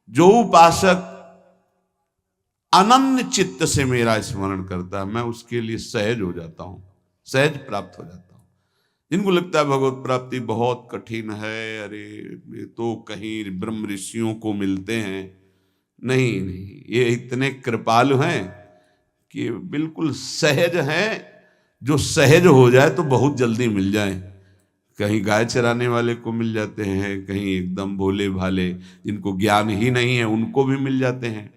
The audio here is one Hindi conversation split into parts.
जो उपासक अनन्य चित्त से मेरा स्मरण करता है, मैं उसके लिए सहज हो जाता हूं, सहज प्राप्त हो जाता हूं। जिनको लगता है भगवत प्राप्ति बहुत कठिन है, अरे ये तो कहीं ब्रह्म ऋषियों को मिलते हैं, नहीं नहीं, ये इतने कृपालु हैं कि बिल्कुल सहज हैं। जो सहज हो जाए तो बहुत जल्दी मिल जाए। कहीं गाय चराने वाले को मिल जाते हैं, कहीं एकदम भोले भाले जिनको ज्ञान ही नहीं है उनको भी मिल जाते हैं।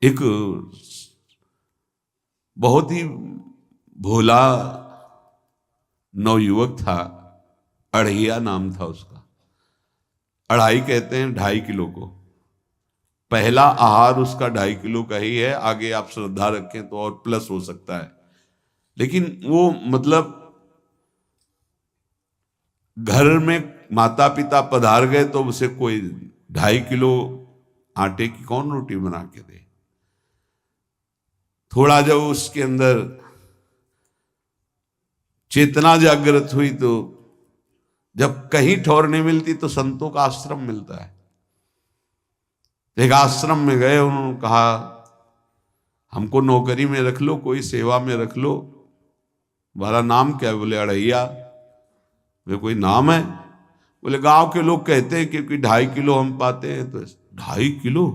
एक बहुत ही भोला नवयुवक था, अढ़िया नाम था उसका। अढ़ाई कहते हैं 2.5 किलो को। पहला आहार उसका 2.5 किलो का ही है, आगे आप श्रद्धा रखें तो और प्लस हो सकता है। लेकिन वो मतलब घर में माता पिता पधार गए तो उसे कोई 2.5 किलो आटे की कौन रोटी बना के दे। थोड़ा जब उसके अंदर चेतना जागृत हुई तो जब कहीं ठौर नहीं मिलती तो संतों का आश्रम मिलता है। एक आश्रम में गए, उन्होंने कहा हमको नौकरी में रख लो, कोई सेवा में रख लो, तुम्हारा नाम क्या है? बोले अढ़ैया। वे कोई नाम है? बोले गांव के लोग कहते हैं क्योंकि 2.5 किलो हम पाते हैं। तो 2.5 किलो?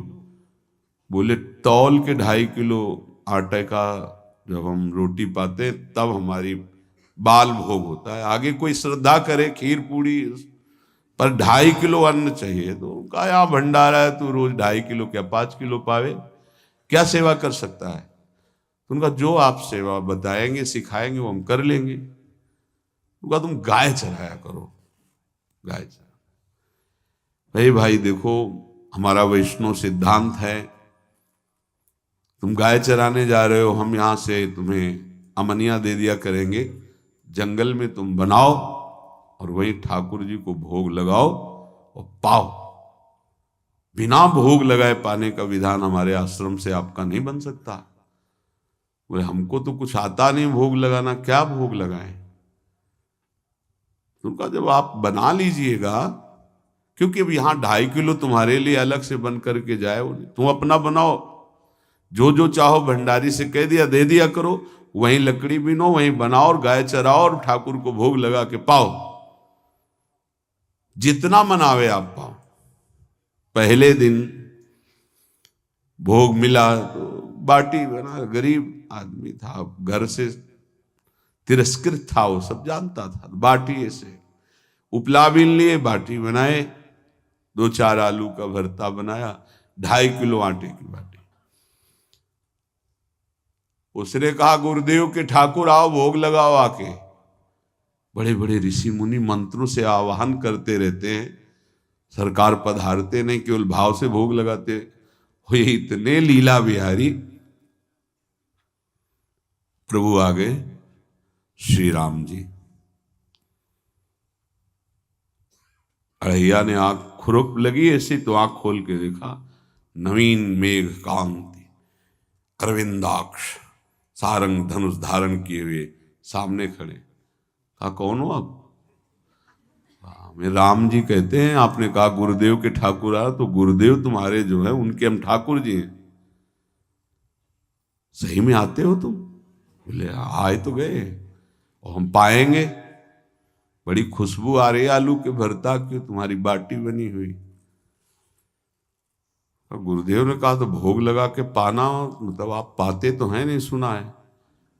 बोले तौल के 2.5 किलो आटे का जब हम रोटी पाते हैं तब हमारी बाल भोग होता है, आगे कोई श्रद्धा करे खीर पूड़ी, पर 2.5 किलो अन्न चाहिए। तो कहा यहाँ भंडारा है, तू रोज 2.5 किलो क्या 5 किलो पावे, क्या सेवा कर सकता है? तो उनका जो आप सेवा बताएंगे सिखाएंगे वो हम कर लेंगे। उनका तुम गाय चराया करो, गाय चरा। भाई देखो, हमारा वैष्णव सिद्धांत है, तुम गाय चराने जा रहे हो, हम यहां से तुम्हें अमनिया दे दिया करेंगे, जंगल में तुम बनाओ और वहीं ठाकुर जी को भोग लगाओ और पाओ। बिना भोग लगाए पाने का विधान हमारे आश्रम से आपका नहीं बन सकता। बोले हमको तो कुछ आता नहीं भोग लगाना, क्या भोग लगाएं? उनका जब आप बना लीजिएगा, क्योंकि अब यहां 2.5 किलो तुम्हारे लिए अलग से बन करके जाए, तुम अपना बनाओ, जो जो चाहो भंडारी से कह दिया दे दिया करो, वहीं लकड़ी बीनो, वहीं बनाओ और गाय चराओ और ठाकुर को भोग लगा के पाओ। जितना मनावे आप पाओ। पहले दिन भोग मिला तो बाटी बना, गरीब आदमी था, घर से तिरस्कृत था, वो सब जानता था। बाटी ऐसे उपला बीन लिए, बाटी बनाए, 2-4 आलू का भरता बनाया, 2.5 किलो आटे की बाटी। उसने कहा गुरुदेव के ठाकुर आओ भोग लगाओ आके। बड़े बड़े ऋषि मुनि मंत्रों से आवाहन करते रहते हैं, सरकार पधारते नहीं, केवल भाव से भोग लगाते हुए इतने लीला बिहारी प्रभु आ गए, श्री राम जी। अढ़ैया ने आंख खुरक लगी ऐसी तो आंख खोल के देखा, नवीन मेघ कांति, अरविंदाक्ष, सारंग धनुष धारण किए हुए सामने खड़े। कहा कौन हो आप? मैं राम जी कहते हैं, आपने कहा गुरुदेव के ठाकुर आ, तो गुरुदेव तुम्हारे जो है उनके हम ठाकुर जी हैं। सही में आते हो तुम? बोले आए तो गए और हम पाएंगे। बड़ी खुशबू आ रही है आलू के भरता की, तुम्हारी बाटी बनी हुई। और गुरुदेव ने कहा तो भोग लगा के पाना, मतलब आप पाते तो हैं? नहीं सुना है।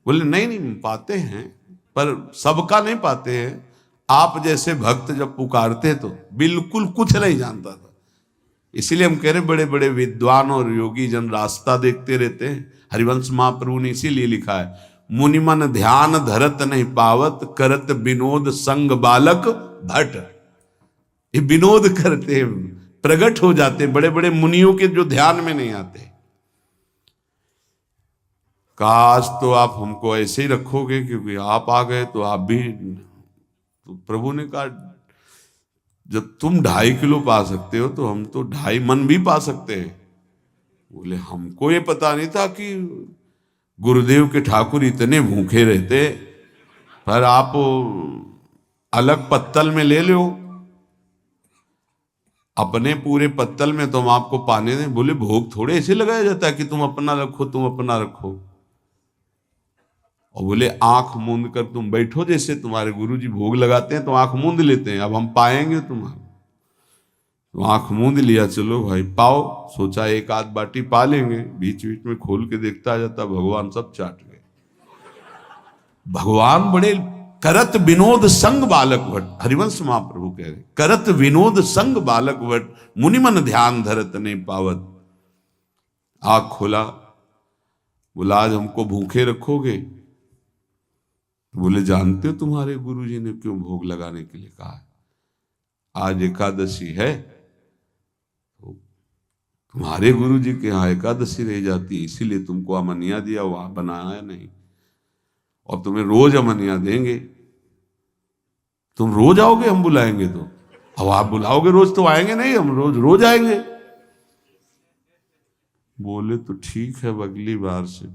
बोले नहीं नहीं पाते हैं, पर सबका नहीं पाते हैं। आप जैसे भक्त जब पुकारते तो बिल्कुल कुछ नहीं जानता था। इसीलिए हम कह रहे बड़े बड़े विद्वान और योगी जन रास्ता देखते रहते हैं। हरिवंश महाप्रभु ने इसीलिए लिखा है, मुनिमन ध्यान धरत नहीं पावत, करत विनोद संग बालक भट। ये विनोद करते हैं, प्रकट हो जाते, बड़े बड़े मुनियों के जो ध्यान में नहीं आते। काश तो आप हमको ऐसे ही रखोगे, क्योंकि आप आ गए तो आप भी। तो प्रभु ने कहा जब तुम 2.5 किलो पा सकते हो तो हम तो 2.5 मन भी पा सकते हैं। बोले हमको ये पता नहीं था कि गुरुदेव के ठाकुर इतने भूखे रहते, पर आप अलग पत्तल में ले लो। अपने पूरे पत्तल में तुम आपको पाने दें। बोले भोग थोड़े ऐसे लगाया जाता है कि तुम अपना रखो, तुम अपना रखो। और बोले आंख मूंद कर तुम बैठो, जैसे तुम्हारे गुरुजी भोग लगाते हैं तो आंख मूंद लेते हैं, अब हम पाएंगे तुम्हारा। तो आंख मूंद लिया, चलो भाई पाओ। सोचा एक आध बाटी पा लेंगे, बीच बीच में खोल के देखता जाता, भगवान सब चाट गए। भगवान बड़े करत विनोद संग बालक भट, हरिवंश महाप्रभु कह रहे, करत विनोद संग बालक भट, मुनिमन ध्यान धरत ने पावत। आंख खोला, बोला आज हमको भूखे रखोगे? बोले जानते हो तुम्हारे गुरुजी ने क्यों भोग लगाने के लिए कहा है? आज एकादशी है, तो तुम्हारे गुरुजी के यहाँ एकादशी रह जाती है, इसीलिए तुमको अमनिया दिया, वहां बनाया नहीं। और तुम्हें रोज अमनिया देंगे। तुम रोज आओगे, हम बुलाएंगे तो? अब आप बुलाओगे रोज तो आएंगे नहीं, हम रोज रोज आएंगे। बोले तो ठीक है, अगली बार से।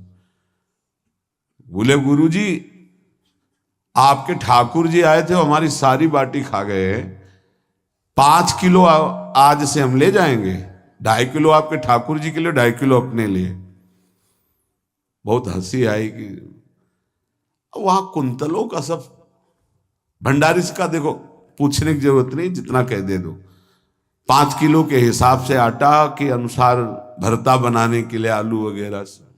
बोले गुरुजी आपके ठाकुर जी आए थे, हमारी सारी बाटी खा गए, 5 किलो आज से हम ले जाएंगे, 2.5 किलो आपके ठाकुर जी के लिए, 2.5 किलो अपने लिए। बहुत हंसी आई कि वहां कुंतलों का सब भंडारी का देखो, पूछने की जरूरत नहीं, जितना कह दे दो। 5 किलो के हिसाब से आटा के अनुसार भरता बनाने के लिए आलू वगैरह से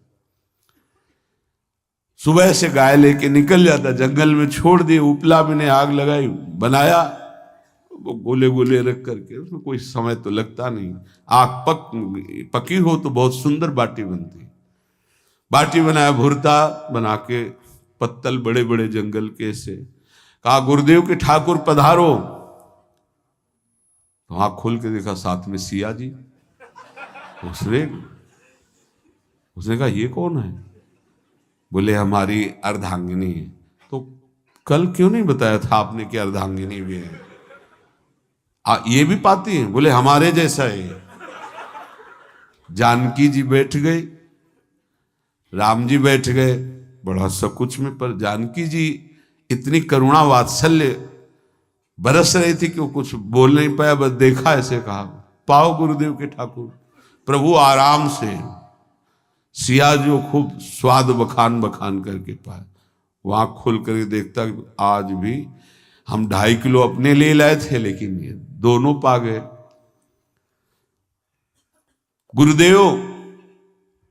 सुबह से गाय लेके निकल जाता, जंगल में छोड़ दिए, उपला में ने आग लगाई, बनाया, वो गोले गोले रख करके, उसमें कोई समय तो लगता नहीं। आग पकी हो तो बहुत सुंदर बाटी बनती। बाटी बनाया, भुरता बना के, पत्तल बड़े बड़े जंगल के से, कहा गुरुदेव के ठाकुर पधारो। तो आंख खोल के देखा साथ में सिया जी। उसने कहा ये कौन है? बोले हमारी अर्धांगिनी है। तो कल क्यों नहीं बताया था आपने कि अर्धांगिनी भी है? ये भी पाती है? बोले हमारे जैसा है। जानकी जी बैठ गए, राम जी बैठ गए, बड़ा सकुच में, पर जानकी जी इतनी करुणा वात्सल्य बरस रही थी कि वो कुछ बोल नहीं पाया, बस देखा, ऐसे कहा पाओ गुरुदेव के ठाकुर। प्रभु आराम से, सिया जो खूब स्वाद बखान बखान करके पाए। वहां खोल कर देखता आज भी हम 2.5 किलो अपने लिए लाए थे, लेकिन ये दोनों पा गए। गुरुदेव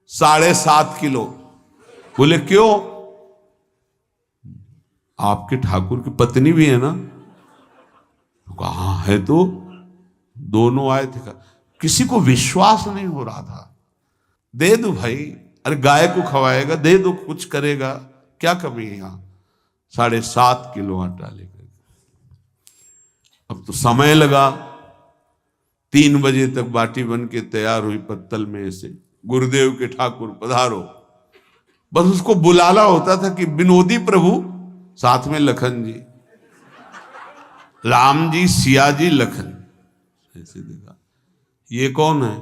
7.5 किलो। बोले क्यों? आपके ठाकुर की पत्नी भी है ना? कहा है, तो दोनों आए थे। किसी को विश्वास नहीं हो रहा था। दे दो भाई, अरे गाय को खवाएगा, दे दो, कुछ करेगा, क्या कमी है यहां? 7.5 किलो आटा लेकर। अब तो समय लगा, 3 बजे तक बाटी बन के तैयार हुई पत्तल में से। गुरुदेव के ठाकुर पधारो, बस उसको बुलाना होता था कि विनोदी प्रभु, साथ में लखन जी, राम जी, सिया जी, लखन। ऐसे देखा, ये कौन है?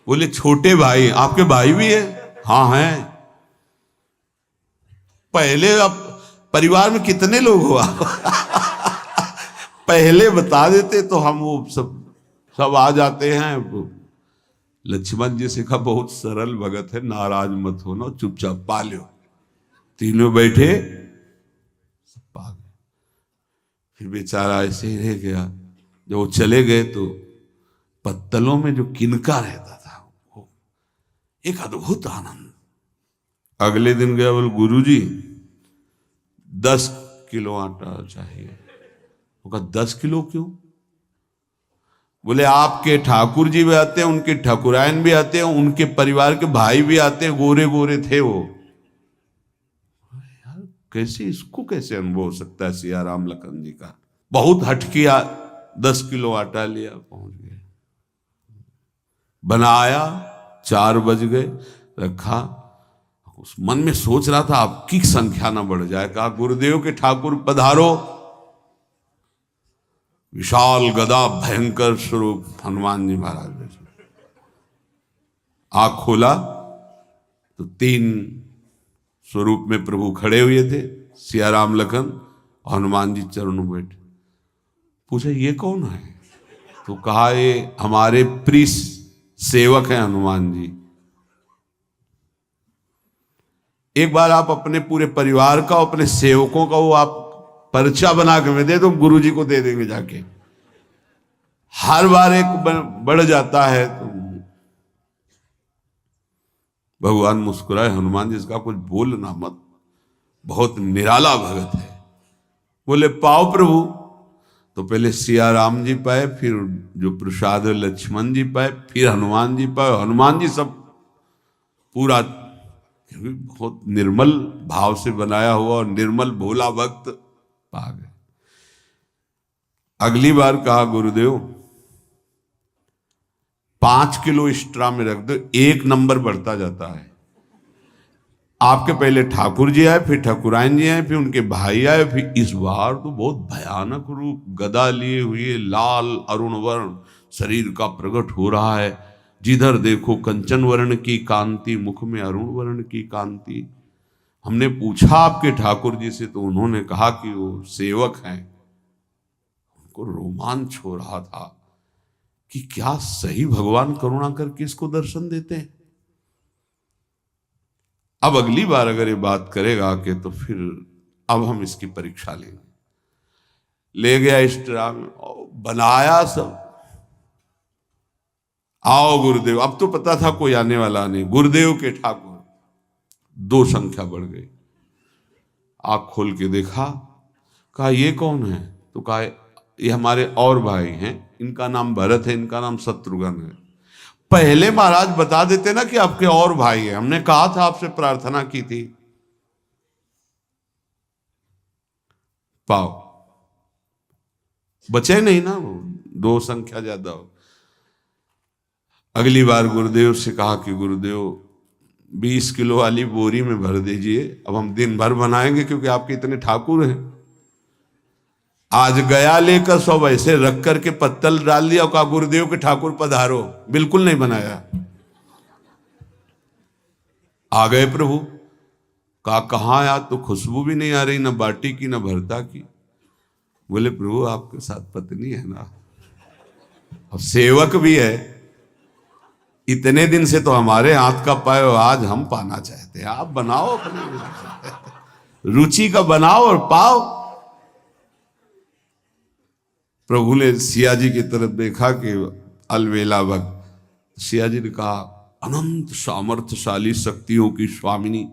बोले छोटे भाई। आपके भाई भी है? हाँ है। पहले अब परिवार में कितने लोग हो आप? पहले बता देते तो हम वो सब आ जाते हैं। लक्ष्मण जी से कहा बहुत सरल भगत है, नाराज मत होना, चुपचाप पा लो। तीनों बैठे, सब पा गए। फिर बेचारा ऐसे ही रह गया। जब वो चले गए तो पत्तलों में जो किनका रहता था, वो एक अद्भुत आनंद। अगले दिन गया, बोले गुरुजी 10 किलो आटा चाहिए। वो कहा 10 किलो क्यों? बोले आपके ठाकुर जी भी आते हैं, उनके ठाकुरायन भी आते हैं, उनके परिवार के भाई भी आते हैं, गोरे गोरे थे वो। यार कैसे, इसको कैसे अनुभव हो सकता है? सिया राम लखन जी का बहुत हट किया। 10 किलो आटा लिया, पहुंच गए, बनाया, 4 बज गए, रखा। उस मन में सोच रहा था आपकी संख्या ना बढ़ जाए। कहा गुरुदेव के ठाकुर पधारो। विशाल गदा, भयंकर स्वरूप हनुमान जी महाराज। आंख खोला तो 3 स्वरूप में प्रभु खड़े हुए थे, सिया राम लखन, हनुमान जी चरणों बैठे। पूछा ये कौन है? तो कहा ये हमारे प्रिय सेवक हैं हनुमान जी, एक बार आप अपने पूरे परिवार का, अपने सेवकों का वो आप पर्चा बना के दे दो, गुरु जी को दे देंगे जाके। हर बार एक बढ़ जाता है तो भगवान मुस्कुराए, हनुमान जी इसका कुछ बोलना मत, बहुत निराला भगत है। बोले पाओ प्रभु। तो पहले सिया राम जी पाए, फिर जो प्रसाद लक्ष्मण जी पाए, फिर हनुमान जी पाए। हनुमान जी सब पूरा बहुत निर्मल भाव से बनाया हुआ और निर्मल भोला भक्त पा गए। अगली बार कहा गुरुदेव 5 किलो एक्स्ट्रा में रख दो, 1 नंबर बढ़ता जाता है। आपके पहले ठाकुर जी आए, फिर ठाकुरायन जी आए, फिर उनके भाई आए, फिर इस बार तो बहुत भयानक रूप, गदा लिए हुए लाल अरुण वर्ण शरीर का प्रकट हो रहा है। जिधर देखो कंचन वर्ण की कांति, मुख में अरुण वर्ण की कांति। हमने पूछा आपके ठाकुर जी से तो उन्होंने कहा कि वो सेवक हैं। उनको रोमांच हो रहा था कि क्या सही भगवान करुणा करके इसको दर्शन देते हैं। अब अगली बार अगर ये बात करेगा कि तो फिर अब हम इसकी परीक्षा लेंगे। ले गया एक्स्ट्रा में, बनाया सब। आओ गुरुदेव। अब तो पता था कोई आने वाला नहीं, गुरुदेव के ठाकुर 2 संख्या बढ़ गई। आँख खोल के देखा, कहा ये कौन है? तो कहा ये हमारे और भाई हैं, इनका नाम भरत है, इनका नाम शत्रुघ्न है। पहले महाराज बता देते ना कि आपके और भाई हैं, हमने कहा था, आपसे प्रार्थना की थी। पाओ बचे नहीं ना, वो 2 संख्या ज्यादा हो। अगली बार गुरुदेव से कहा कि गुरुदेव 20 किलो वाली बोरी में भर दीजिए, अब हम दिन भर बनाएंगे क्योंकि आपके इतने ठाकुर हैं। आज गया लेकर सब ऐसे रख करके पत्तल डाल दिया और कहा गुरुदेव के ठाकुर पधारो। बिल्कुल नहीं बनाया। आ गए प्रभु। कहा कहाँ यार, तो खुशबू भी नहीं आ रही, ना बाटी की ना भरता की। बोले प्रभु आपके साथ पत्नी है ना, और सेवक भी है, इतने दिन से तो हमारे हाथ का पाए, आज हम पाना चाहते हैं, आप बनाओ अपने रुचि का बनाओ और पाओ। प्रभु ने सिया जी की तरफ देखा कि अलवेला भक्त। सिया जी ने कहा अनंत सामर्थ्यशाली शक्तियों की स्वामिनी।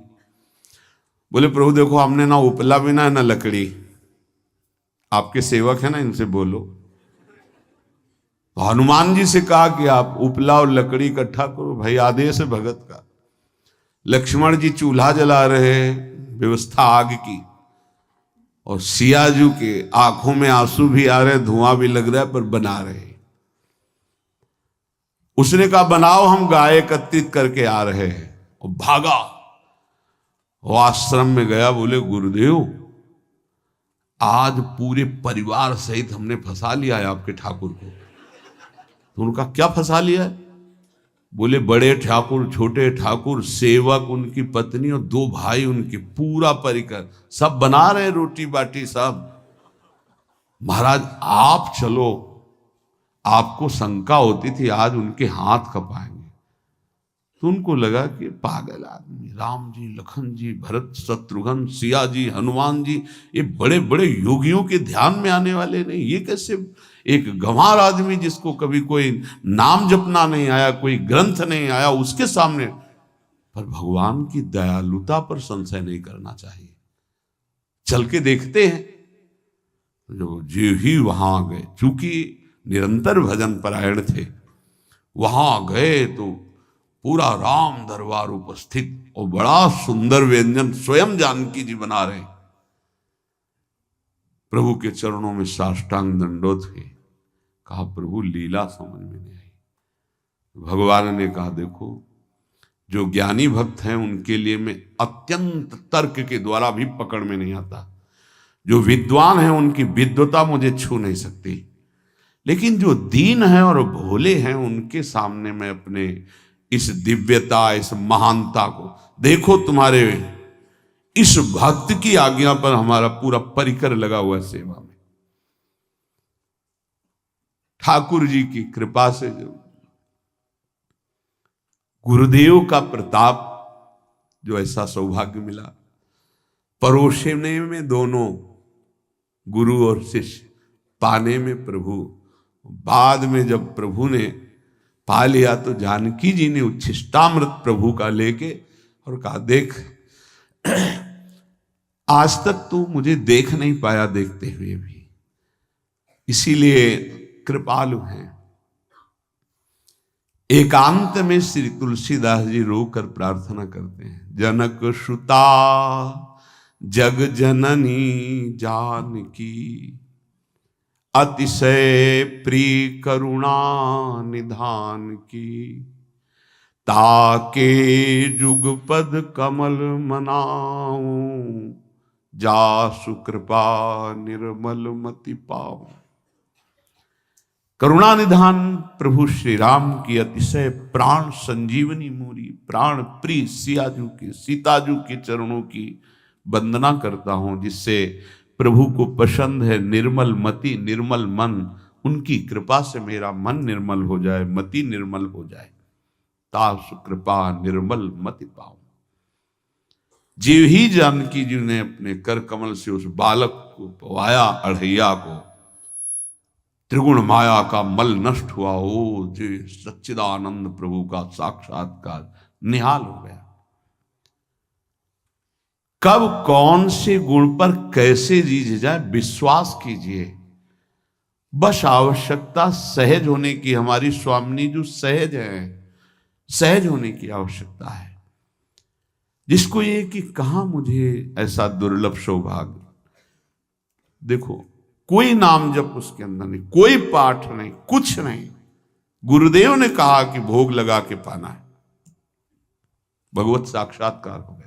बोले प्रभु देखो हमने ना उपला बिना ना लकड़ी, आपके सेवक है ना, इनसे बोलो। तो हनुमान जी से कहा कि आप उपला और लकड़ी इकट्ठा करो, भाई आदेश है भगत का। लक्ष्मण जी चूल्हा जला रहे, व्यवस्था आग की, और सियाजू के आंखों में आंसू भी आ रहे, धुआं भी लग रहा है, पर बना रहे। उसने कहा बनाओ, हम गाय एकत्रित करके आ रहे हैं। और भागा, वो आश्रम में गया। बोले गुरुदेव आज पूरे परिवार सहित हमने फंसा लिया है आपके ठाकुर को। तो उनका क्या फंसा लिया है? बोले बड़े ठाकुर, छोटे ठाकुर, सेवक, उनकी पत्नी और 2 भाई उनके, पूरा परिकर, सब बना रहे रोटी बाटी सब। महाराज आप चलो, आपको शंका होती थी आज उनके हाथ कपाएंगे। तो उनको लगा कि पागल आदमी, राम जी, लखन जी, भरत, शत्रुघ्न, सिया जी, हनुमान जी, ये बड़े बड़े योगियों के ध्यान में आने वाले नहीं, ये कैसे एक गंवार आदमी जिसको कभी कोई नाम जपना नहीं आया, कोई ग्रंथ नहीं आया, उसके सामने। पर भगवान की दयालुता पर संशय नहीं करना चाहिए। चल के देखते हैं। जो जो ही वहां गए, चूंकि निरंतर भजन परायण थे, वहां गए तो पूरा राम दरबार उपस्थित, और बड़ा सुंदर व्यंजन स्वयं जानकी जी बना रहे। प्रभु के चरणों में साष्टांग दंडोत हुए। कहा प्रभु लीला समझ में नहीं आई। भगवान ने कहा देखो, जो ज्ञानी भक्त हैं उनके लिए मैं अत्यंत तर्क के द्वारा भी पकड़ में नहीं आता। जो विद्वान हैं उनकी विद्वता मुझे छू नहीं सकती, लेकिन जो दीन हैं और भोले हैं उनके सामने मैं अपने इस दिव्यता, इस महानता को देखो। तुम्हारे इस भक्त की आज्ञा पर हमारा पूरा परिकर लगा हुआ है सेवा में। ठाकुर जी की कृपा से जो गुरुदेव का प्रताप, जो ऐसा सौभाग्य मिला, परोसने में दोनों गुरु और शिष्य, पाने में प्रभु। बाद में जब प्रभु ने पा लिया तो जानकी जी ने उच्छिष्टामृत प्रभु का लेके और कहा, देख आज तक तू मुझे देख नहीं पाया देखते हुए भी, इसीलिए कृपालु हैं। एकांत में श्री तुलसीदास जी रोकर प्रार्थना करते हैं, जनक सुता जग जननी जानकी, अतिशय प्रिय करुणा निधान की, ताके जुगपद कमल मनाऊं, जासु कृपा निर्मल मति पाऊं। करुणा निधान प्रभु श्री राम की अतिशय प्राण संजीवनी मूरी, प्राण प्रिय सियाजू की, सीताजू के चरणों की वंदना करता हूं, जिससे प्रभु को पसंद है निर्मल मति निर्मल मन। उनकी कृपा से मेरा मन निर्मल हो जाए, मति निर्मल हो जाए, तासु कृपा निर्मल मति पाऊं। जीव ही जानकी जी ने अपने कर कमल से उस बालक को पवाया, अढ़ैया को, त्रिगुण माया का मल नष्ट हुआ। ओ जी सच्चिदानंद प्रभु का साक्षात्कार निहाल हो गया। कब कौन से गुण पर कैसे जी जाए विश्वास कीजिए, बस आवश्यकता सहज होने की। हमारी स्वामिनी जो सहज है, सहज होने की आवश्यकता है। जिसको ये कि कहां मुझे ऐसा दुर्लभ सौभाग्य, देखो कोई नाम जप उसके अंदर नहीं, कोई पाठ नहीं, कुछ नहीं। गुरुदेव ने कहा कि भोग लगा के पाना है, भगवत साक्षात्कार हो गया।